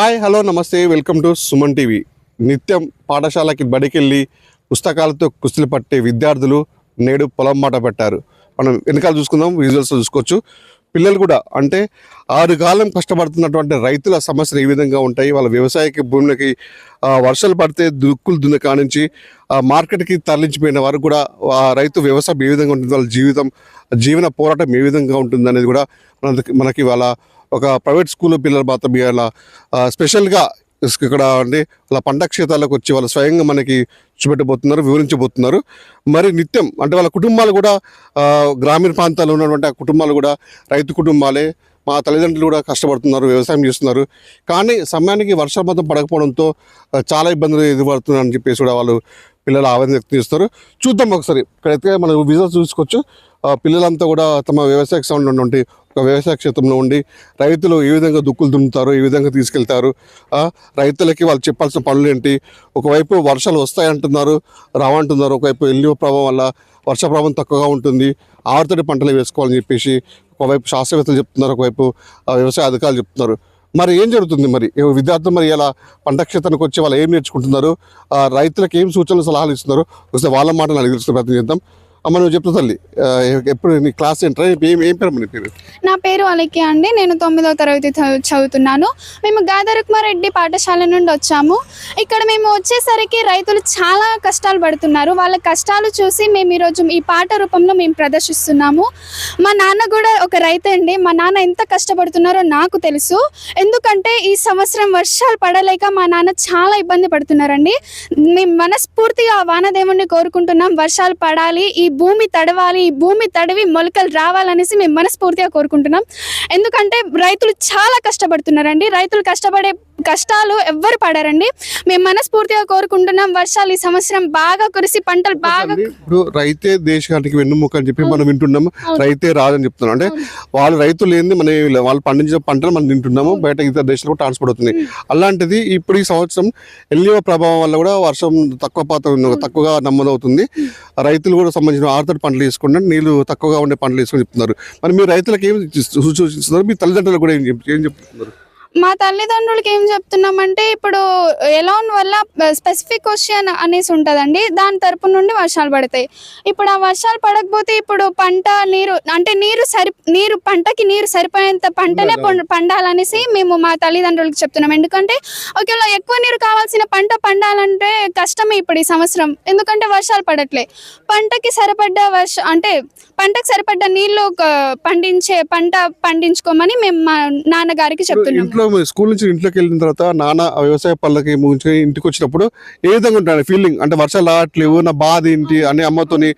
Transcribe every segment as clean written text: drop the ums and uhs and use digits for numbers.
Hi hello నమస్తే welcome to Suman TV. నిత్యం పాఠశాలకి బడికెళ్ళి పుస్తకాలతో కుస్తీలు పట్టే విద్యార్థులు నేడు పొలం మాట పెట్టారు. మనం వెనకాల చూసుకుందాం, విజువల్స్ చూసుకోవచ్చు. పిల్లలు కూడా అంటే 6 కాలం కష్టపడుతున్నటువంటి రైతుల సమస్యలు ఏ విధంగా ఉంటాయి, వాళ్ళ వ్యవసాయకి భూములకి వర్షాలు పడితే దుక్కులు దున్న కానించి మార్కెట్కి తరలించిపోయిన వారు కూడా రైతు వ్యవసాయం ఏ విధంగా ఉంటుంది, వాళ్ళ జీవన పోరాటం ఏ విధంగా ఉంటుంది అనేది కూడా మనకి వాళ్ళ ఒక ప్రైవేట్ స్కూల్ పిల్లలు మాత్రం ఇలా స్పెషల్గా ఇక్కడ అంటే వాళ్ళ పంట క్షేత్రాలకు వచ్చి వాళ్ళు స్వయంగా మనకి చూపెట్టబోతున్నారు, వివరించబోతున్నారు. మరి నిత్యం అంటే వాళ్ళ కుటుంబాలు కూడా గ్రామీణ ప్రాంతాల్లో ఉన్నటువంటి ఆ కుటుంబాలు కూడా రైతు కుటుంబాలే. మా తల్లిదండ్రులు కూడా కష్టపడుతున్నారు, వ్యవసాయం చేస్తున్నారు. కానీ సమయానికి వర్షపాతం పడకపోవడంతో చాలా ఇబ్బందులు ఎదుర్కొడుతున్నారని చెప్పేసి కూడా వాళ్ళు పిల్లలు ఆవేదన వ్యక్తం చేస్తారు. చూద్దాం ఒకసారి. ఇక్కడైతే మనం విజువల్స్ చూసుకోవచ్చు. పిల్లలంతా కూడా తమ వ్యవసాయకు సంబంధించినటువంటి ఒక వ్యవసాయ క్షేత్రంలో ఉండి రైతులు ఏ విధంగా దుక్కులు దున్నుతారు, ఏ విధంగా తీసుకెళ్తారు, రైతులకి వాళ్ళు చెప్పాల్సిన పనులు ఏంటి. ఒకవైపు వర్షాలు వస్తాయంటున్నారు, రావంటున్నారు. ఒకవైపు ఎల్లిన ప్రభావం వల్ల వర్ష ప్రభావం తక్కువగా ఉంటుంది, ఆరుతడి పంటలు వేసుకోవాలని చెప్పేసి ఒకవైపు శాస్త్రవేత్తలు చెప్తున్నారు, ఒకవైపు వ్యవసాయ అధికారులు చెప్తున్నారు. మరి ఏం జరుగుతుంది? మరి విద్యార్థులు మరి ఇలా పంట క్షేత్రానికి వచ్చి వాళ్ళు ఏం నేర్చుకుంటున్నారు, రైతులకు ఏం సూచనలు సలహాలు ఇస్తున్నారు, ఒకసారి వాళ్ళ మాటలు అడిగి తెలుసుకునే ప్రయత్నం చేద్దాం. అమ్మ, నువ్వు చెప్తా తల్లి, ఎప్పుడు నీ క్లాస్ ఏంటరా? ఏం పేరు నీ పేరు? నా పేరు అలక్య అండి. నేను 9వ తరగతి చదువుతున్నాను. మేము గాదరుకుమారెడ్డి పాఠశాల నుండి వచ్చాము. ఇక్కడ మేము వచ్చేసరికి రైతులు చాలా కష్టాలు పడుతున్నారు. వాళ్ళ కష్టాలు చూసి మేము ఈరోజు ఈ పాట రూపంలో మేము ప్రదర్శిస్తున్నాము. మా నాన్న కూడా ఒక రైతు అండి. మా నాన్న ఎంత కష్టపడుతున్నారో నాకు తెలుసు. ఎందుకంటే ఈ సంవత్సరం వర్షాలు పడలేక మా నాన్న చాలా ఇబ్బంది పడుతున్నారండి. మేము మనస్ఫూర్తిగా వానదేవుణ్ణి కోరుకుంటున్నాం, వర్షాలు పడాలి, ఈ భూమి తడవాలి, ఈ భూమి తడివి మొలకలు రావాలనేసి మేము మనస్ఫూర్తిగా కోరుకుంటున్నాం. ఎందుకంటే రైతులు చాలా కష్టపడుతున్నారండి. రైతులు కష్టపడే కష్టాలు ఎవ్వరు పడారండి. మేము మనస్ఫూర్తిగా కోరుకుంటున్నాం వర్షాలు ఈ సంవత్సరం బాగా కురిసి పంటలు బాగా. ఇప్పుడు రైతే దేశానికి వెన్నుముక అని చెప్పి మనం వింటున్నాము, రైతే రాదని చెప్తున్నాం. అంటే వాళ్ళు రైతులు ఏంది, మన వాళ్ళు పండించిన పంటలు మనం తింటున్నాము, బయట ఇతర దేశాలకు ట్రాన్స్పోర్ట్ అవుతుంది. అలాంటిది ఇప్పుడు ఈ సంవత్సరం ఎల్నినో ప్రభావం వల్ల కూడా వర్షం తక్కువగా నమోదవుతుంది. రైతులు కూడా సంబంధించిన ఆరుతడి పంటలు వేసుకుంటే నీళ్లు తక్కువగా ఉండే పంటలు వేసుకొని చెప్తున్నారు. మరి మీరు రైతులకు ఏం సూచిస్తున్నారు? మీ తల్లిదండ్రులు కూడా ఏం చెప్తున్నారు? మా తల్లిదండ్రులకి ఏం చెప్తున్నామంటే, ఇప్పుడు ఎలాన్ వల్ల స్పెసిఫిక్ క్వశ్చన్ అనేసి ఉంటుందండి, దాని తరపు నుండి వర్షాలు పడతాయి. ఇప్పుడు ఆ వర్షాలు పడకపోతే ఇప్పుడు పంట నీరు పంటకి నీరు సరిపోయేంత పంటనే పండాలనేసి మేము మా తల్లిదండ్రులకు చెప్తున్నాం. ఎందుకంటే ఒకవేళ ఎక్కువ నీరు కావాల్సిన పంట పండాలంటే కష్టమే ఇప్పుడు ఈ సంవత్సరం. ఎందుకంటే వర్షాలు పడట్లే. పంటకి సరిపడ్డ నీళ్లు పంట పండించుకోమని మేము మా నాన్నగారికి చెప్తున్నాం. స్కూల్ నుంచి ఇంట్లోకి వెళ్ళిన తర్వాత నాన్న వ్యవసాయ పనులకి ముగించి ఇంటికి వచ్చినప్పుడు ఏ విధంగా ఉంటాడు ఫీలింగ్? అంటే వర్షాలు రావట్లేవు, నా బాధ ఏంటి అని అమ్మతోని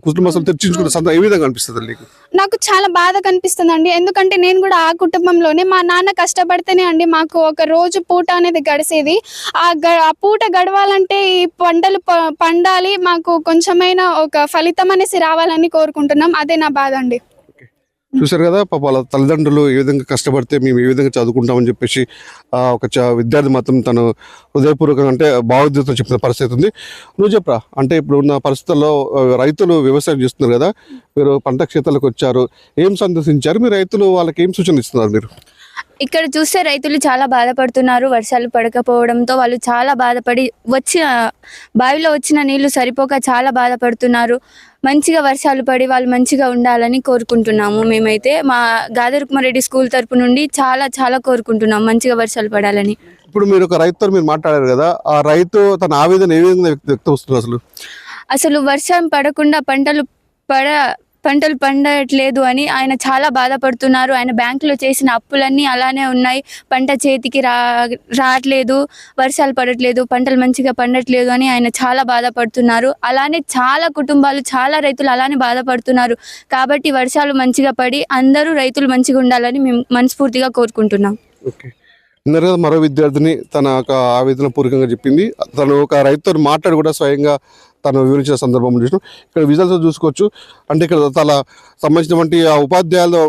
కుటుంబ చర్చించుకుంటే ఏ విధంగా అనిపిస్తుంది నీకు? నాకు చాలా బాధ కనిపిస్తుందండి. ఎందుకంటే నేను కూడా ఆ కుటుంబంలోనే. మా నాన్న కష్టపడితేనే అండి మాకు ఒక రోజు పూట అనేది గడిచేది. ఆ పూట గడవాలంటే ఈ పంటలు పండాలి, మాకు కొంచెమైనా ఒక ఫలితం అనేసి రావాలని కోరుకుంటున్నాం. అదే నా బాధ అండి. చూసారు కదా, పాప వాళ్ళ తల్లిదండ్రులు ఏ విధంగా కష్టపడితే మేము ఏ విధంగా చదువుకుంటామని చెప్పేసి ఒక విద్యార్థి మాత్రం తను హృదయపూర్వకంగా అంటే భావోద్వేగంతో చెప్పిన పరిస్థితి ఉంది. నువ్వు చెప్పరా, అంటే ఇప్పుడు ఉన్న పరిస్థితుల్లో రైతులు వ్యవసాయం చేస్తున్నారు కదా, మీరు పంట క్షేత్రాలకు వచ్చారు, ఏం సందర్శించారు? మీరు రైతులు వాళ్ళకి ఏం సూచనలు ఇస్తున్నారు? మీరు ఇక్కడ చూస్తే రైతులు చాలా బాధపడుతున్నారు. వర్షాలు పడకపోవడంతో వాళ్ళు చాలా బాధపడి బావిలో వచ్చిన నీళ్లు సరిపోక చాలా బాధపడుతున్నారు. మంచిగా వర్షాలు పడి వాళ్ళు మంచిగా ఉండాలని కోరుకుంటున్నాము. మేమైతే మా గాదరుకుమారెడ్డి స్కూల్ తరపు నుండి చాలా కోరుకుంటున్నాం మంచిగా వర్షాలు పడాలని. ఇప్పుడు మీరు ఒక రైతుతో మీరు మాట్లాడారు కదా, ఆ రైతు తన ఆవేదన ఏ విధంగా వ్యక్తమవుతున్నారు? అసలు వర్షం పడకుండా పంటలు పండట్లేదు అని ఆయన చాలా బాధపడుతున్నారు. ఆయన బ్యాంకులో చేసిన అప్పులన్నీ అలానే ఉన్నాయి. పంట చేతికి రావట్లేదు, వర్షాలు పడట్లేదు, పంటలు మంచిగా పండట్లేదు అని ఆయన చాలా బాధపడుతున్నారు. అలానే చాలా కుటుంబాలు, చాలా రైతులు అలానే బాధపడుతున్నారు. కాబట్టి వర్షాలు మంచిగా పడి అందరూ రైతులు మంచిగా ఉండాలని మేము మనస్ఫూర్తిగా కోరుకుంటున్నాం. ఓకే, మరో విద్యార్థిని తన ఒక ఆవేదన పూర్వకంగా చెప్పింది. తను ఒక రైతుతో మాట్లాడి కూడా స్వయంగా తను వివరించిన సందర్భం చూసినాం. ఇక్కడ విజువల్స్ చూసుకోవచ్చు. అంటే ఇక్కడ తన సంబంధించినటువంటి ఆ ఉపాధ్యాయులు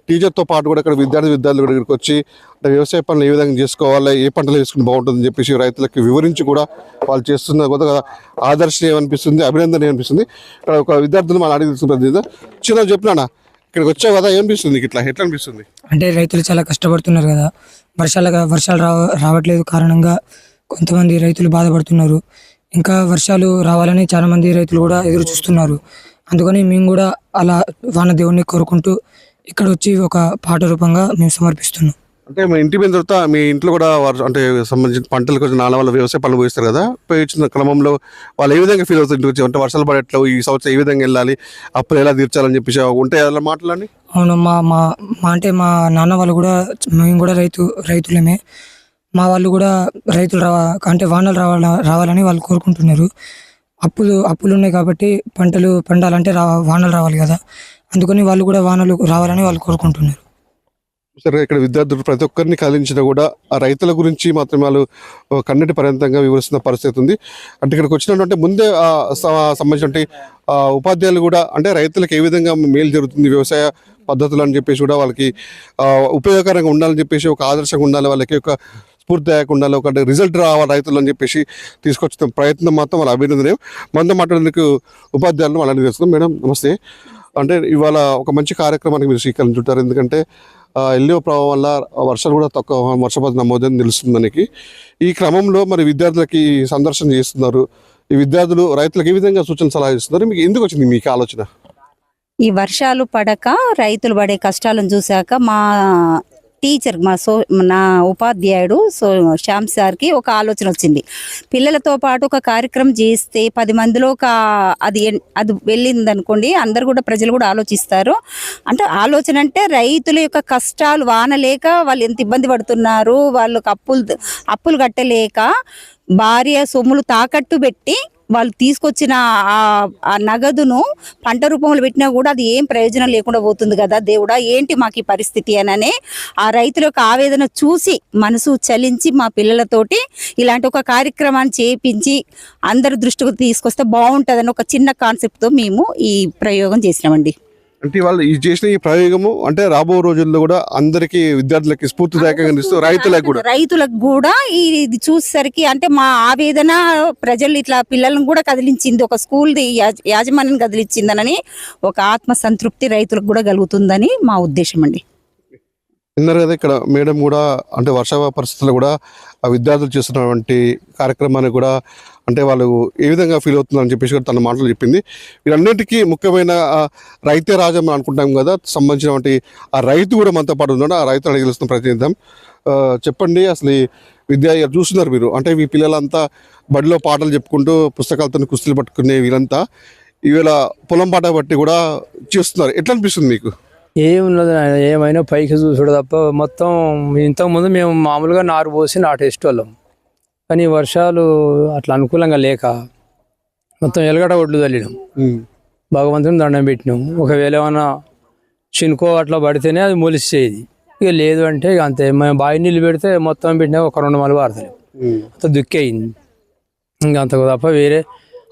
టీచర్తో పాటు కూడా ఇక్కడ విద్యార్థులు కూడా ఇక్కడికి వచ్చి అంటే వ్యవసాయ పనులు ఏ విధంగా చేసుకోవాలి, ఏ పంటలు వేసుకుని బాగుంటుందని చెప్పేసి రైతులకు వివరించి కూడా వాళ్ళు చేస్తున్న కొత్తగా ఆదర్శనీయం అనిపిస్తుంది, అభినందనీయం అనిపిస్తుంది. ఇక్కడ ఒక విద్యార్థులు మనం అడిగి తెలుసుకుంటుంది. చిన్న చెప్పినా ఇక్కడికి వచ్చావు కదా, ఏమనిపిస్తుంది? ఎట్లా అనిపిస్తుంది? అంటే రైతులు చాలా కష్టపడుతున్నారు కదా, వర్షాలు రావట్లేదు కారణంగా కొంతమంది రైతులు బాధపడుతున్నారు. ఇంకా వర్షాలు రావాలని చాలా మంది రైతులు కూడా ఎదురు చూస్తున్నారు. అందుకని మేము కూడా అలా వాన దేవుణ్ణి కోరుకుంటూ ఇక్కడ వచ్చి ఒక పాట రూపంగా మేము సమర్పిస్తున్నాం. అంటే మీ ఇంటి మీద తర్వాత మీ ఇంట్లో కూడా అంటే సంబంధించిన పంటలు కొంచెం నాన్న వాళ్ళ వ్యవసాయ పనులు పోయిస్తారు కదా, పోయించిన క్రమంలో వాళ్ళు ఏ విధంగా ఫీల్ అవుతుంది? ఇంటికి వచ్చి అంటే వర్షాలు పడేట్లు ఈ సంవత్సరం ఏ విధంగా వెళ్ళాలి, అప్పులు ఎలా తీర్చాలని చెప్పేసి ఉంటాయి అలా మాటలని. అవును, మా మా మా అంటే మా నాన్న వాళ్ళు కూడా, మేము కూడా రైతులమే. మా వాళ్ళు కూడా రైతులు అంటే వానలు రావాలని వాళ్ళు కోరుకుంటున్నారు. అప్పులు ఉన్నాయి కాబట్టి పంటలు పండాలంటే వానలు రావాలి కదా, అందుకని వాళ్ళు కూడా వానలు రావాలని వాళ్ళు కోరుకుంటున్నారు. సరే, ఇక్కడ విద్యార్థులు ప్రతి ఒక్కరిని కదిలించినా కూడా ఆ రైతుల గురించి మాత్రం వాళ్ళు కన్నటి పర్యంతంగా వివరిస్తున్న పరిస్థితి ఉంది. అంటే ఇక్కడికి వచ్చినటువంటి ముందే సంబంధించిన ఉపాధ్యాయులు కూడా అంటే రైతులకు ఏ విధంగా మేలు జరుగుతుంది వ్యవసాయ పద్ధతులు అని చెప్పేసి కూడా వాళ్ళకి ఉపయోగకరంగా ఉండాలని చెప్పేసి, ఒక ఆదర్శంగా ఉండాలి, వాళ్ళకి ఒక స్ఫూర్తిదాయకంగా ఉండాలి, ఒక రిజల్ట్ రావాలి రైతులు అని చెప్పేసి తీసుకొచ్చిన ప్రయత్నం మాత్రం వాళ్ళ అభినందనీయం. మనతో మాట్లాడేందుకు ఉపాధ్యాయులను వాళ్ళని తెలుసుకుందాం. మేడం నమస్తే. అంటే ఇవాళ ఒక మంచి కార్యక్రమానికి మీరు స్వీకరించుంటారు, ఎందుకంటే ఎల్లినో ప్రభావం వల్ల వర్షాలు కూడా తక్కువ వర్షపాతం నమోదని తెలుస్తుంది మనకి. ఈ క్రమంలో మరి విద్యార్థులకి సందర్శన చేస్తున్నారు, ఈ విద్యార్థులు రైతులకు ఏ విధంగా సూచన సలహా ఇస్తున్నారు, మీకు ఎందుకు వచ్చింది మీకు ఆలోచన? ఈ వర్షాలు పడక రైతులు పడే కష్టాలను చూశాక మా టీచర్ నా ఉపాధ్యాయుడు శ్యామ్ సార్కి ఒక ఆలోచన వచ్చింది. పిల్లలతో పాటు ఒక కార్యక్రమం చేస్తే 10 మందిలో అది వెళ్ళింది అనుకోండి, అందరు కూడా ప్రజలు కూడా ఆలోచిస్తారు. అంటే ఆలోచన అంటే రైతుల యొక్క కష్టాలు, వాన లేక వాళ్ళు ఎంత ఇబ్బంది పడుతున్నారు, వాళ్ళకి అప్పులు కట్టలేక భార్య సొమ్ములు తాకట్టు పెట్టి వాళ్ళు తీసుకొచ్చిన ఆ నగదును పంట రూపంలో పెట్టినా కూడా అది ఏం ప్రయోజనం లేకుండా పోతుంది కదా దేవుడా, ఏంటి మాకు ఈ పరిస్థితి అననే ఆ రైతుల యొక్క ఆవేదన చూసి మనసు చలించి మా పిల్లలతోటి ఇలాంటి ఒక కార్యక్రమాన్ని చేపించి అందరి దృష్టికి తీసుకొస్తే బాగుంటుందని ఒక చిన్న కాన్సెప్ట్తో మేము ఈ ప్రయోగం చేసినామండి. అంటే వాళ్ళు ఈ చేసిన ఈ ప్రయోగము అంటే రాబో రోజుల్లో కూడా అందరికి విద్యార్థులకి స్ఫూర్తిదాయకంగా ఇస్తూ రైతులకు కూడా ఇది చూసేసరికి అంటే మా ఆవేదన ప్రజలు ఇట్లా పిల్లలను కూడా కదిలించింది, ఒక స్కూల్ యాజమాన్యం కదిలించిందనని ఒక ఆత్మ సంతృప్తి రైతులకు కూడా కలుగుతుందని మా ఉద్దేశం అండి. విన్నారు కదా, ఇక్కడ మేడం కూడా అంటే వర్ష పరిస్థితుల్లో కూడా ఆ విద్యార్థులు చేస్తున్నటువంటి కార్యక్రమాన్ని కూడా అంటే వాళ్ళు ఏ విధంగా ఫీల్ అవుతుందని చెప్పేసి కూడా తన మాటలు చెప్పింది. వీళ్ళన్నిటికీ ముఖ్యమైన రైతే రాజం అనుకుంటాం కదా, సంబంధించినటువంటి ఆ రైతు కూడా మనతో పాటు ఉన్నాడు. ఆ రైతు అడిగి తెలుస్తున్న ప్రతినిధిద్దాం. చెప్పండి, అసలు ఈ విద్య చూస్తున్నారు మీరు, అంటే ఈ పిల్లలంతా బడిలో పాటలు చెప్పుకుంటూ పుస్తకాలతో కుస్తీలు పట్టుకునే వీళ్ళంతా ఈవేళ పొలం పాట బట్టి కూడా చేస్తున్నారు. ఎట్లా అనిపిస్తుంది మీకు? ఏమున్నది ఆయన, ఏమైనా పైకి చూసుడు తప్ప మొత్తం ఇంతకుముందు మేము మామూలుగా నారు పోసి నాటేసేటోళ్ళం, కానీ వర్షాలు అట్లా అనుకూలంగా లేక మొత్తం ఎలగడ ఒడ్లు చల్లినాం, భగవంతుని దండం పెట్టినాం. ఒకవేళ ఏమైనా చినుకో అట్లా పడితేనే అది మొలిసేది, ఇక లేదు అంటే ఇక అంతే. మేము బావి నీళ్ళు పెడితే మొత్తం పెట్టినా ఒక 2 మలుపు ఆడతలేం, అంత దుక్కి అయింది. ఇంకా అంత తప్ప వేరే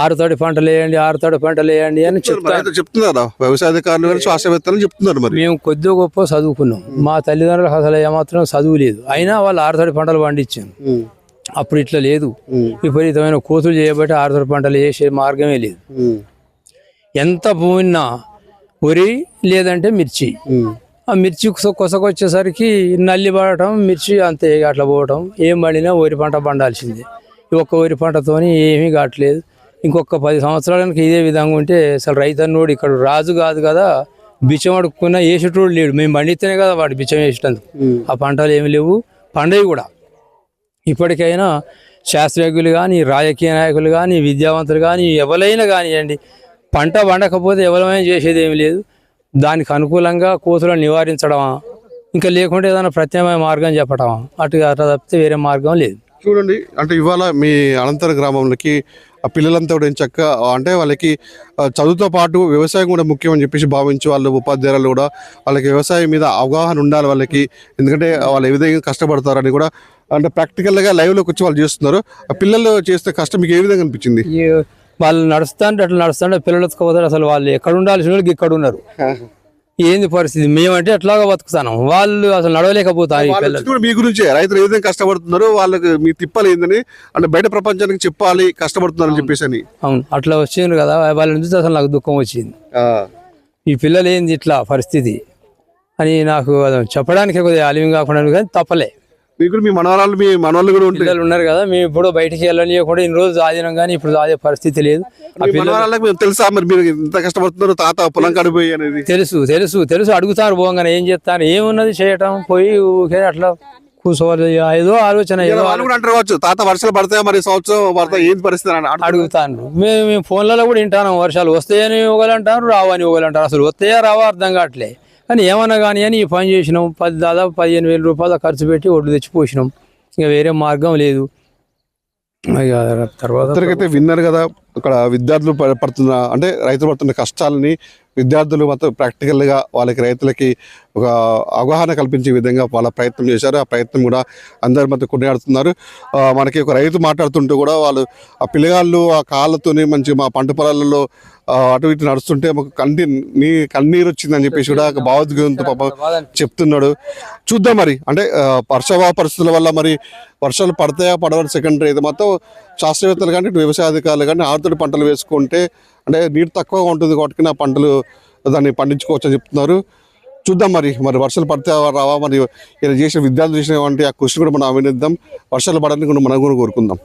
ఆరుతడి పంటలు వేయండి అని చెప్తున్నారా వ్యవసాయ అధికారులు, శాస్త్రవేత్తలు చెప్తున్నారు. మరి మేము కొద్దిగా గొప్ప చదువుకున్నాం, మా తల్లిదండ్రులకు అసలు ఏమాత్రం చదువు లేదు, అయినా వాళ్ళు ఆరుతడి పంటలు పండించారు. అప్పుడు ఇట్లా లేదు, విపరీతమైన కోతులు చేయబట్టి ఆరుతడి పంటలు వేసే మార్గమే లేదు. ఎంత భూమిన్నా వరి లేదంటే మిర్చి, ఆ మిర్చి కొసకొచ్చేసరికి నల్లి పడటం, మిర్చి అంతే అట్లా పోవటం. ఏం పండినా వరి పంట పండాల్సిందే. ఒక్క వరి పంటతోని ఏమీ కావట్లేదు. ఇంకొక 10 సంవత్సరాలకి ఇదే విధంగా ఉంటే అసలు రైతు అన్నోడు ఇక్కడ రాజు కాదు కదా, బిచ్చం అడుక్కున్నా వేసేటోడు లేడు. మేము పండితేనే కదా వాడు బిచ్చం వేసేటందుకు. ఆ పంటలు ఏమి లేవు, పండవి కూడా. ఇప్పటికైనా శాస్త్రజ్ఞులు కానీ, రాజకీయ నాయకులు కానీ, విద్యావంతులు కానీ, ఎవరైనా కానివ్వండి, పంట పండకపోతే ఎవరైనా చేసేది ఏమి లేదు. దానికి అనుకూలంగా కోతులను నివారించడమా, ఇంకా లేకుంటే ఏదైనా ప్రత్యామ్నాయ మార్గం చెప్పటమా, అట్లా తప్పితే వేరే మార్గం లేదు. చూడండి, అంటే ఇవాళ మీ అనంతరం గ్రామంలోకి ఆ పిల్లలంతా కూడా చక్క అంటే వాళ్ళకి చదువుతో పాటు వ్యవసాయం కూడా ముఖ్యం అని చెప్పేసి భావించి వాళ్ళు ఉపాధ్యాయులు కూడా వాళ్ళకి వ్యవసాయం మీద అవగాహన ఉండాలి వాళ్ళకి, ఎందుకంటే వాళ్ళు ఏ విధంగా కష్టపడతారని కూడా అంటే ప్రాక్టికల్గా లైవ్లోకి వచ్చి వాళ్ళు చేస్తున్నారు. ఆ పిల్లలు చేస్తే కష్టం మీకు ఏ విధంగా అనిపించింది? వాళ్ళు నడుస్తుంటే అట్లా నడుస్తుంటే పిల్లలతో పోతారు, అసలు వాళ్ళు ఎక్కడ ఉండాల్సిన వాళ్ళకి ఇక్కడ ఉన్నారు. ఏంది పరిస్థితి, మేమంటే ఎట్లాగా బతుకుతాను, వాళ్ళు అసలు నడవలేకపోతారు. మీ గురించి రైతులు ఏ విధంగా కష్టపడుతున్నారు, వాళ్ళకి మీ తిప్పలు ఏందని అంటే బయట ప్రపంచానికి చెప్పాలి కష్టపడుతున్నారని చెప్పేసి అని. అవును, అట్లా వచ్చిండ్రు కదా, వాళ్ళని చూస్తే అసలు నాకు దుఃఖం వచ్చింది. ఈ పిల్లలు ఏంది ఇట్లా పరిస్థితి అని నాకు చెప్పడానికి కొద్దిగా అలివి కాకుండా కానీ తప్పలే. మీకు మీ మనవాళ్ళు కూడా ఉంటాయి. పిల్లలు ఉన్నారు కదా, మేము ఇప్పుడు బయటికి వెళ్ళనియకుండా ఇన్ని రోజులు సాధినాం కానీ ఇప్పుడు సాధే పరిస్థితి లేదు. ఆ మీ పిల్లలు మనవాళ్ళకి మేము తెలుసా మరి మీరు ఇంత కష్టపడుతున్నారు తాత పొలం కడిపోయి అనేది? తెలుసు అడుగుతారు పోగానే ఏం చేస్తాను, ఏమున్నది చేయటం, పోయి ఊరికే అట్లా కూర్చోవాలి, ఏదో ఆలోచన ఏదో వాళ్ళు కూడా అంటారు కావచ్చు, తాత వర్షాలు పడతాయా మరి సంవత్సరం పడతాయి ఏంటి పరిస్థితి అని అడుగుతాను. మేము ఫోన్లలో కూడా వింటాను, వర్షాలు వస్తాయని ఒకళ్ళు అంటారు, రావని ఒకళ్ళు అంటారు. అసలు వస్తాయా రావా అర్థం కావట్లే. కానీ ఏమన్నా కానీ అని ఈ పని చేసినాం, దాదాపు 15,000 రూపాయలు ఖర్చు పెట్టి ఒడ్డు తెచ్చి పోసినాం. ఇంకా వేరే మార్గం లేదు. ఇక తర్వాత ఇద్దరికైతే విన్నారు కదా, ఇక్కడ విద్యార్థులు పడుతున్న అంటే రైతులు పడుతున్న కష్టాలని విద్యార్థులు మొత్తం ప్రాక్టికల్గా వాళ్ళకి రైతులకి ఒక అవగాహన కల్పించే విధంగా వాళ్ళ ప్రయత్నం చేశారు. ఆ ప్రయత్నం కూడా అందరి మధ్య కొనియాడుతున్నారు. మనకి ఒక రైతు మాట్లాడుతుంటూ కూడా వాళ్ళు ఆ పిల్లగాళ్ళు ఆ కాళ్ళతోని మంచి మా పంట పొలాలలో అటు ఇటు నడుస్తుంటే మాకు కన్నీరు వచ్చిందని చెప్పేసి కూడా భావోద్వేగంతో పాప చెప్తున్నాడు. చూద్దాం మరి అంటే వర్షాభావ పరిస్థితుల వల్ల మరి వర్షాలు పడతాయా పడవని సెకండరీ. ఇది మొత్తం శాస్త్రవేత్తలు కానీ వ్యవసాయ అధికారులు కానీ ఆరుతడి పంటలు వేసుకుంటే అంటే నీరు తక్కువగా ఉంటుంది కాబట్టి ఆ పంటలు దాన్ని పండించుకోవచ్చు అని చెప్తున్నారు. చూద్దాం మరి వర్షాలు పడితే రావా, మరి ఇలా చేసిన విద్యార్థులు చేసినటువంటి ఆ కృషి కూడా మనం అభినందిద్దాం. వర్షాలు పడడానికి మనం కూడా కోరుకుందాం.